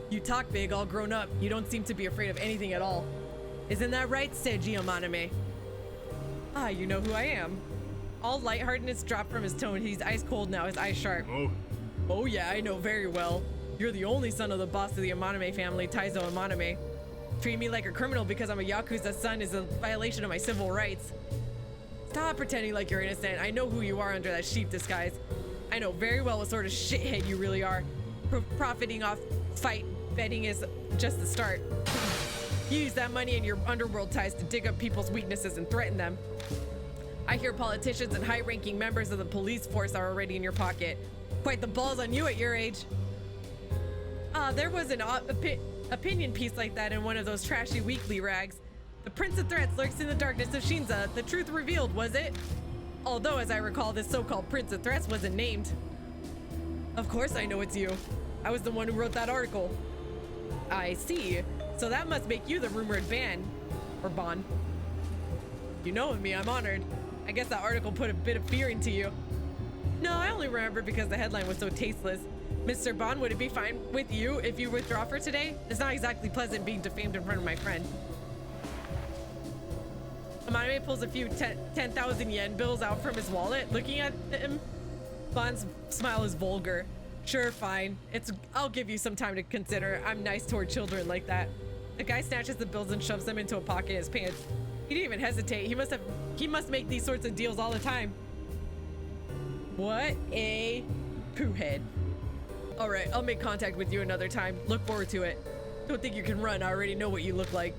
You talk big, all grown up. You don't seem to be afraid of anything at all. Isn't that right, Seiji Amaname? Ah, you know who I am. All lightheartedness dropped from his tone. He's ice cold now, his eyes sharp. Oh yeah, I know very well. You're the only son of the boss of the Amaname family, Taizo Amaname. Treat me like a criminal because I'm a Yakuza's son is a violation of my civil rights. Stop pretending like you're innocent. I know who you are under that sheep disguise. I know very well what sort of shithead you really are. Profiting off fight betting is just the start. You use that money and your underworld ties to dig up people's weaknesses and threaten them. I hear politicians and high-ranking members of the police force are already in your pocket. Quite the balls on you at your age. There was an opinion piece like that in one of those trashy weekly rags. The Prince of Threats lurks in the darkness of Shinza. The truth revealed, was it? Although, as I recall, this so-called Prince of Threats wasn't named. Of course I know it's you. I was the one who wrote that article. I see. So that must make you the rumored ban. Or Bon. You know me, I'm honored. I guess that article put a bit of fear into you. No, I only remember because the headline was so tasteless. Mr. Bon, would it be fine with you if you withdraw for today? It's not exactly pleasant being defamed in front of my friend. Amaname pulls a few 10,000 yen bills out from his wallet. Looking at him, Bon's smile is vulgar. Sure, fine. I'll give you some time to consider. I'm nice toward children like that. The guy snatches the bills and shoves them into a pocket in his pants. He didn't even hesitate. He must make these sorts of deals all the time. What a poohead. All right, I'll make contact with you another time. Look forward to it. Don't think you can run. I already know what you look like.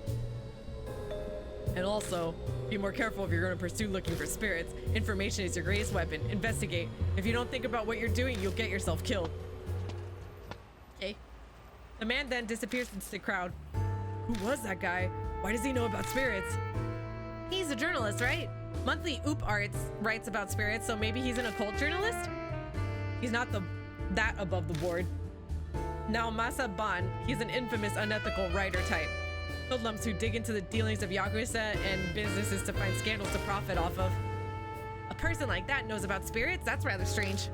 And also, be more careful if you're going to pursue looking for spirits. Information is your greatest weapon. Investigate. If you don't think about what you're doing, you'll get yourself killed. Okay. The man then disappears into the crowd. Who was that guy? Why does he know about spirits? He's a journalist, right? Monthly Oop Arts writes about spirits, so maybe he's an occult journalist? He's not that above the board. Now Masa Ban, he's an infamous unethical writer type. Hoodlums who dig into the dealings of Yakuza and businesses to find scandals to profit off of. A person like that knows about spirits? That's rather strange.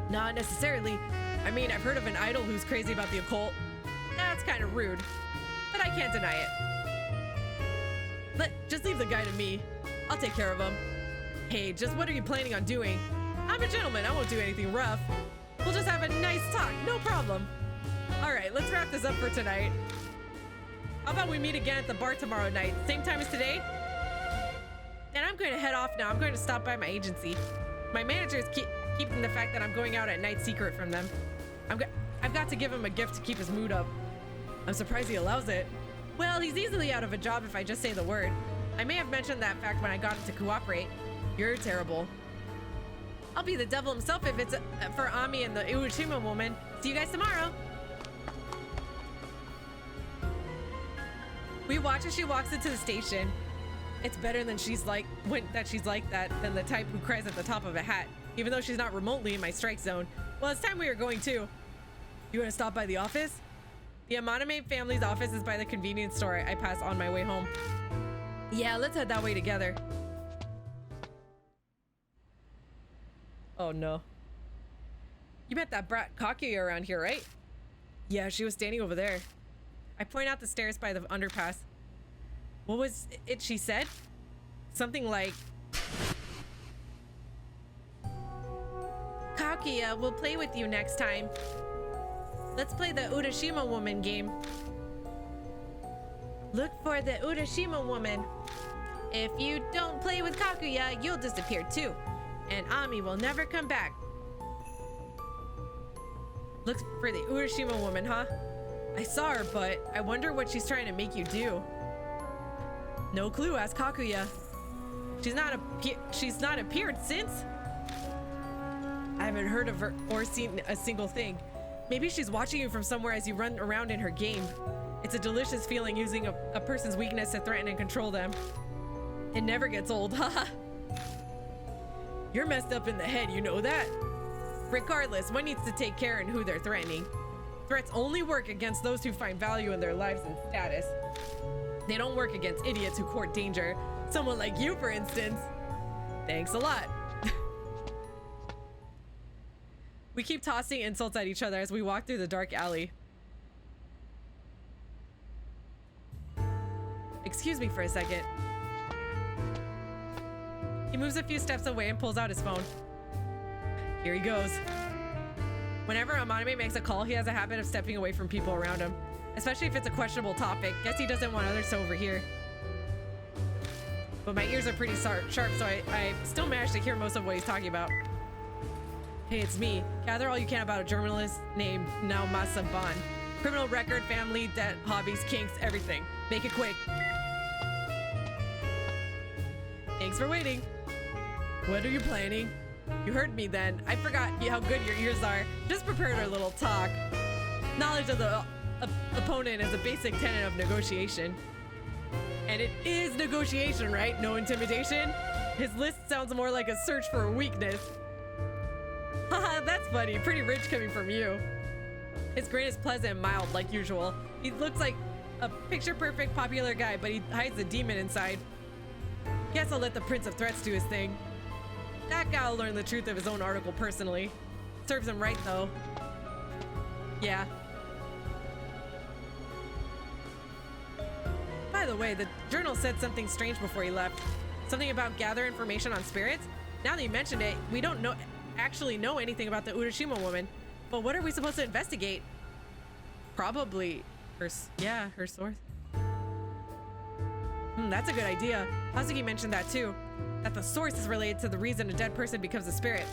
Not necessarily. I mean, I've heard of an idol who's crazy about the occult. That's kind of rude, but I can't deny it. Just leave the guy to me. I'll take care of him. Hey, just what are you planning on doing? I'm a gentleman, I won't do anything rough. We'll just have a nice talk, no problem. All right, let's wrap this up for tonight. How about we meet again at the bar tomorrow night, same time as today? And I'm going to head off now. I'm going to stop by my agency. My manager is keeping the fact that I'm going out at night secret from them. I've got to give him a gift to keep his mood up. I'm surprised he allows it. Well, he's easily out of a job if I just say the word. I may have mentioned that fact when I got him to cooperate. You're terrible. I'll be the devil himself if it's for Ami and the Urashima woman. See you guys tomorrow. We watch as she walks into the station. It's better than she's like that than the type who cries at the top of a hat, even though she's not remotely in my strike zone. Well, it's time we were going too. You want to stop by the office? The Amaname family's office is by the convenience store I pass on my way home. Yeah, let's head that way together. Oh no. You met that brat Kakuya around here, right? Yeah, she was standing over there. I point out the stairs by the underpass. What was it she said? Something like, Kakuya, we'll play with you next time. Let's play the Urashima woman game. Look for the Urashima woman. If you don't play with Kakuya, you'll disappear too. And Ami will never come back. Look for the Urashima woman, huh? I saw her, but I wonder what she's trying to make you do. No clue, ask Kakuya. She's not appeared since. I haven't heard of her or seen a single thing. Maybe she's watching you from somewhere as you run around in her game. It's a delicious feeling using a person's weakness to threaten and control them. It never gets old, haha. You're messed up in the head, you know that? Regardless, one needs to take care in who they're threatening. Threats only work against those who find value in their lives and status. They don't work against idiots who court danger. Someone like you, for instance. Thanks a lot. We keep tossing insults at each other as we walk through the dark alley. Excuse me for a second. He moves a few steps away and pulls out his phone. Here he goes. Whenever Amaname makes a call, he has a habit of stepping away from people around him, especially if it's a questionable topic. Guess he doesn't want others to overhear. But my ears are pretty sharp, so I still manage to hear most of what he's talking about. Hey, it's me. Gather all you can about a journalist named Naomasa Ban. Criminal record, family, debt, hobbies, kinks, everything. Make it quick. Thanks for waiting. What are you planning? You heard me then. I forgot how good your ears are. Just prepared our little talk. Knowledge of the opponent is a basic tenet of negotiation. And it is negotiation, right? No intimidation? His list sounds more like a search for a weakness. Haha, that's funny. Pretty rich coming from you. His grin is pleasant and mild, like usual. He looks like a picture-perfect popular guy, but he hides a demon inside. Guess I'll let the Prince of Threats do his thing. That guy will learn the truth of his own article personally. Serves him right, though. Yeah. By the way, the journal said something strange before he left. Something about gather information on spirits? Now that you mentioned it, we don't actually know anything about the Urashima woman. But what are we supposed to investigate? Probably her source. That's a good idea. Hazuki mentioned that too. That the source is related to the reason a dead person becomes a spirit.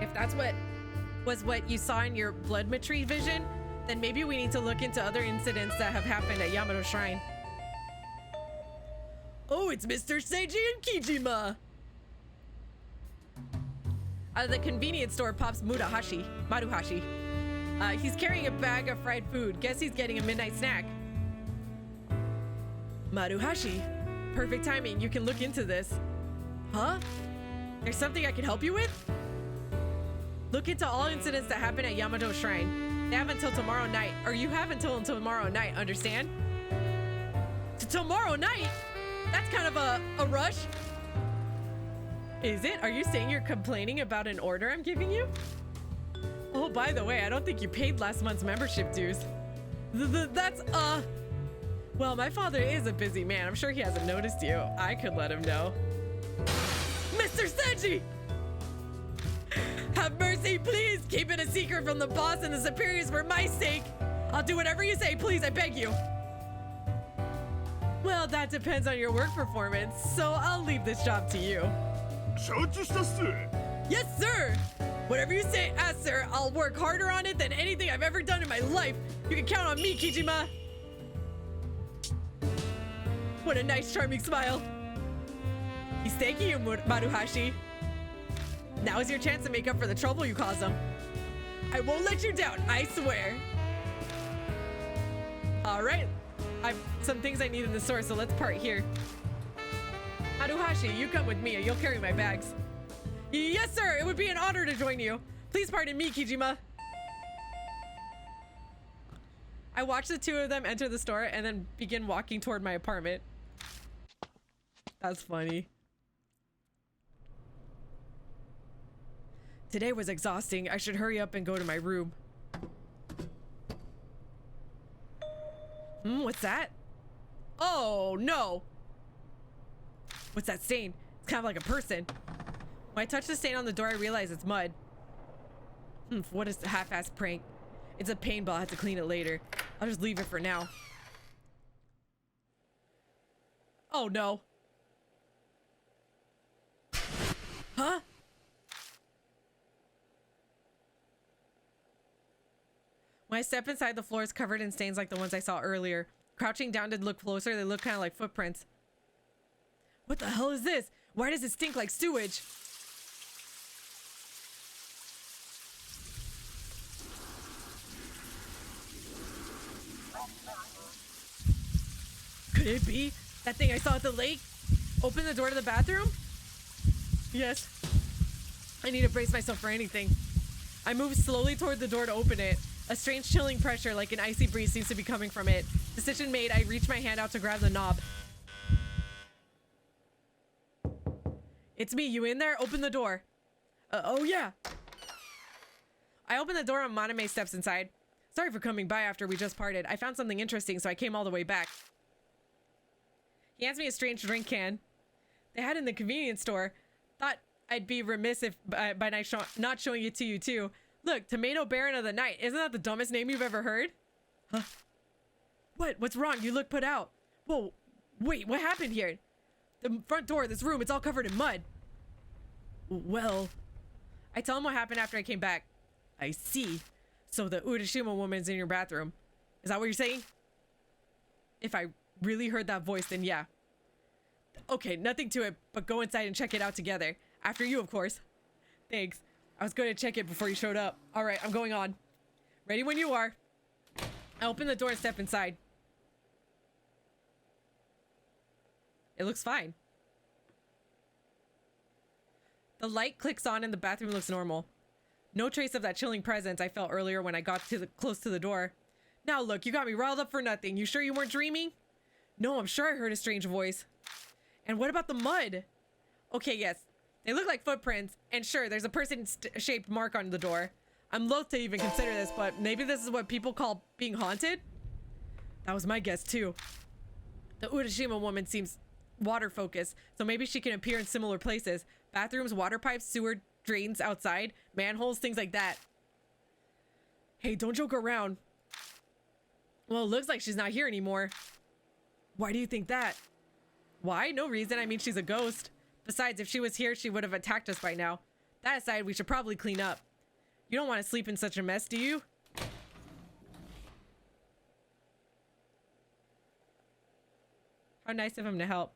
If that's what you saw in your bloodmetry vision, then maybe we need to look into other incidents that have happened at Yamato Shrine. Oh, it's Mr. Seiji and Kijima! Out of the convenience store pops Maruhashi. He's carrying a bag of fried food. Guess he's getting a midnight snack. Maruhashi, perfect timing. You can look into this. Huh? There's something I can help you with? Look into all incidents that happen at Yamato Shrine. They have until tomorrow night, or you have until tomorrow night, understand? Tomorrow night? That's kind of a rush. Is it? Are you saying you're complaining about an order I'm giving you? Oh, by the way, I don't think you paid last month's membership dues. Well, my father is a busy man. I'm sure he hasn't noticed you. I could let him know. Mr. Seiji! Have mercy, please! Keep it a secret from the boss and the superiors for my sake! I'll do whatever you say, please, I beg you! Well, that depends on your work performance, so I'll leave this job to you. Yes, sir! Whatever you say, sir, I'll work harder on it than anything I've ever done in my life! You can count on me, Kijima! What a nice, charming smile! He's thanking you, Maruhashi. Now is your chance to make up for the trouble you caused him. I won't let you down, I swear. All right, I've some things I need in the store, so let's part here. Maruhashi, you come with me and you'll carry my bags. Yes, sir, it would be an honor to join you. Please pardon me, Kijima. I watched the two of them enter the store and then begin walking toward my apartment. That's funny. Today was exhausting. I should hurry up and go to my room. What's that? Oh, no. What's that stain? It's kind of like a person. When I touch the stain on the door, I realize it's mud. What is the half-assed prank? It's a pain, but I'll have to clean it later. I'll just leave it for now. Oh, no. Huh? When I step inside, the floor is covered in stains like the ones I saw earlier. Crouching down to look closer, they look kind of like footprints. What the hell is this? Why does it stink like sewage? Could it be that thing I saw at the lake? Open the door to the bathroom? Yes. I need to brace myself for anything. I move slowly toward the door to open it. A strange chilling pressure like an icy breeze seems to be coming from it. Decision made, I reach my hand out to grab the knob. It's me, you in there? Open the door. Oh yeah. I open the door and Maname steps inside. Sorry for coming by after we just parted. I found something interesting, so I came all the way back. He hands me a strange drink can. They had it in the convenience store. Thought I'd be remiss if by not showing it to you too. Look, Tomato Baron of the Night. Isn't that the dumbest name you've ever heard? Huh? What? What's wrong? You look put out. Whoa, wait, what happened here? The front door of this room, it's all covered in mud. Well, I tell him what happened after I came back. I see. So the Urashima woman's in your bathroom. Is that what you're saying? If I really heard that voice, then yeah. Okay, nothing to it, but go inside and check it out together. After you, of course. Thanks. I was going to check it before you showed up. All right, I'm going on. Ready when you are. I open the door and step inside. It looks fine. The light clicks on and the bathroom looks normal. No trace of that chilling presence I felt earlier when I got close to the door. Now look, you got me riled up for nothing. You sure you weren't dreaming? No, I'm sure I heard a strange voice. And what about the mud? Okay, yes. They look like footprints. And sure, there's a person-shaped mark on the door. I'm loath to even consider this, but maybe this is what people call being haunted? That was my guess, too. The Urashima woman seems water-focused, so maybe she can appear in similar places. Bathrooms, water pipes, sewer drains outside, manholes, things like that. Hey, don't joke around. Well, it looks like she's not here anymore. Why do you think that? Why? No reason. I mean, she's a ghost. Besides, if she was here, she would have attacked us by now. That aside, we should probably clean up. You don't want to sleep in such a mess, do you? How nice of him to help.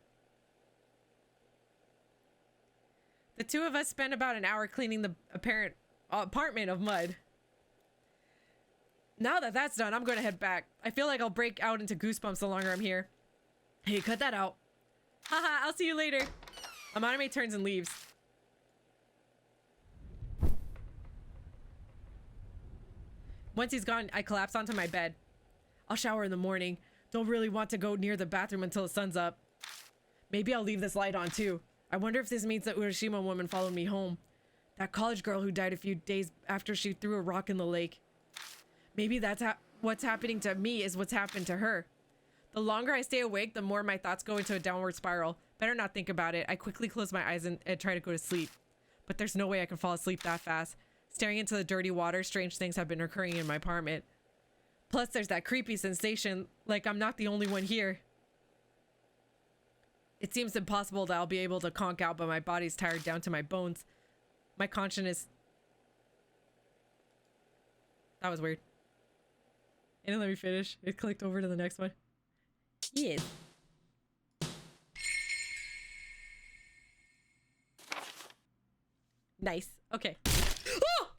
The two of us spent about an hour cleaning the apparent apartment of mud. Now that that's done, I'm going to head back. I feel like I'll break out into goosebumps the longer I'm here. Hey, cut that out. Haha, I'll see you later. Amaname turns and leaves. Once he's gone, I collapse onto my bed. I'll shower in the morning. Don't really want to go near the bathroom until the sun's up. Maybe I'll leave this light on too. I wonder if this means the Urashima woman followed me home. That college girl who died a few days after she threw a rock in the lake. Maybe that's what's happening to me is what's happened to her. The longer I stay awake, the more my thoughts go into a downward spiral. Better not think about it. I quickly close my eyes and try to go to sleep. But there's no way I can fall asleep that fast. Staring into the dirty water, strange things have been occurring in my apartment. Plus, there's that creepy sensation, like I'm not the only one here. It seems impossible that I'll be able to conk out, but my body's tired down to my bones. My conscience... That was weird. It didn't let me finish. It clicked over to the next one. Yes. Nice. Okay. Oh!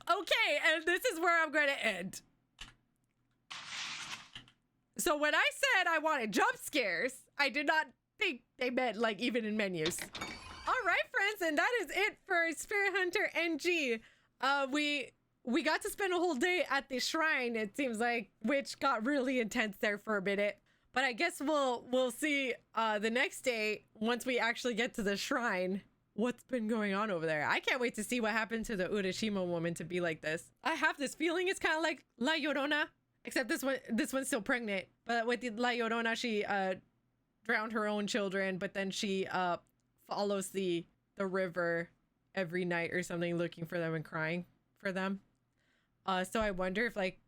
Okay, and this is where I'm going to end. So when I said I wanted jump scares, I did not think they meant like even in menus. All right, friends, and that is it for Spirit Hunter NG. We got to spend a whole day at the shrine, it seems like, which got really intense there for a minute. But I guess we'll see the next day, once we actually get to the shrine, what's been going on over there. I can't wait to see what happened to the Urashima woman to be like this. I have this feeling it's kind of like La Llorona, except this one's still pregnant. But with the La Llorona, she drowned her own children, but then she follows the river every night or something, looking for them and crying for them. So I wonder if like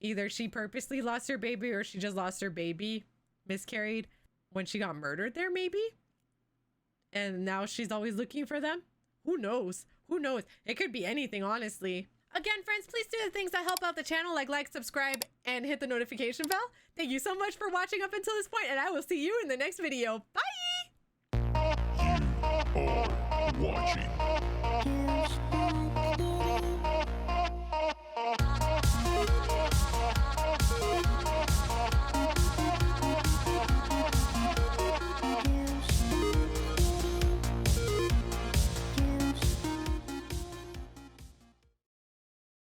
either she purposely lost her baby or she just lost her baby, miscarried when she got murdered there maybe, and now she's always looking for them. Who knows? Who knows? It could be anything, honestly. Again, friends, please do the things that help out the channel, like, subscribe, and hit the notification bell. Thank you so much for watching up until this point, and I will see you in the next video. Bye! You are watching